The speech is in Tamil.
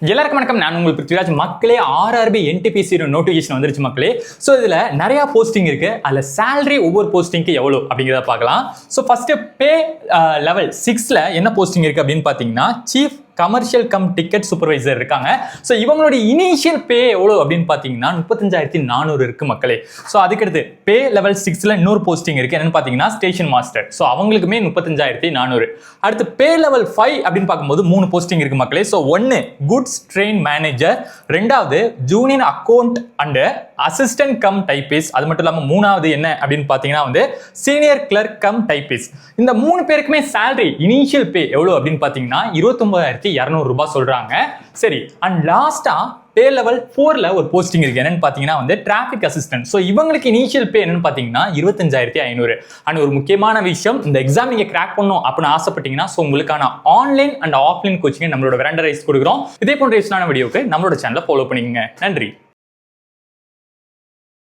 எல்லாருக்கும் வணக்கம். நான் உங்கள் பிருத்விராஜ். மக்களே, RRB NTPC நோட்டிஃபிகேஷன் வந்துருச்சு மக்களே. ஸோ இதில் நிறையா போஸ்டிங் இருக்கு. அதில் சேலரி ஒவ்வொரு போஸ்டிங்க்கு எவ்வளோ அப்படிங்கிறத பார்க்கலாம். ஸோ ஃபர்ஸ்ட் பே லெவல் 6ல் என்ன போஸ்டிங் இருக்கு அப்படின்னு பார்த்தீங்கன்னா, chief commercial come ticket supervisor இருக்காங்க. ஸோ இவங்களுடைய இனிஷியல் பே எவ்வளோ அப்படின்னு பார்த்தீங்கன்னா 35,400 இருக்கு மக்களே. ஸோ அதுக்கடுத்து பே லெவல் 6ல் இன்னொரு போஸ்டிங் இருக்கு. என்னன்னு பார்த்தீங்கன்னா ஸ்டேஷன் மாஸ்டர். ஸோ அவங்களுக்குமே 35,400. அடுத்து பே லெவல் 5 அப்படின்னு பார்க்கும்போது 3 போஸ்டிங் இருக்கு மக்களே. ஸோ ஒன்று குட்ஸ் ட்ரெயின் மேனேஜர், ரெண்டாவது junior account and assistant come typist, அது மட்டும் இல்லாமல் மூணாவது என்ன அப்படின்னு பார்த்தீங்கன்னா சீனியர் கிளர்க் கம் டைபிஸ்ட். இந்த 3 பேருக்குமே சேலரி இனிஷியல் பே எவ்வளோ அப்படின்னு பார்த்தீங்கன்னா 29,200 ரூபாய் சொல்றாங்க. சரி, அண்ட் லாஸ்டா பே லெவல் 4ல ஒரு போஸ்டிங் இருக்கு. என்னன்னு பார்த்தீங்கன்னா டிராஃபிக் அசிஸ்டன்ட். ஸோ இவங்களுக்கு இனிஷியல் பே என்னன்னு பார்த்தீங்கன்னா 25,500. அண்ட் ஒரு முக்கியமான விஷயம், இந்த எக்ஸாம் நீங்க கிராக் பண்ணணும் அப்படின்னு ஆசைப்பட்டீங்கன்னா ஸோ உங்களுக்கான ஆன்லைன் அண்ட் ஆஃப்லைன் கோச்சிங் நம்மளோட வெராண்டா ரைஸ் கொடுக்குறோம். இதே போன்ற யூஸ்ஃபுல்லான வீடியோக்கு நம்மளோட சேனலை ஃபாலோ பண்ணிக்கங்க. நன்றி.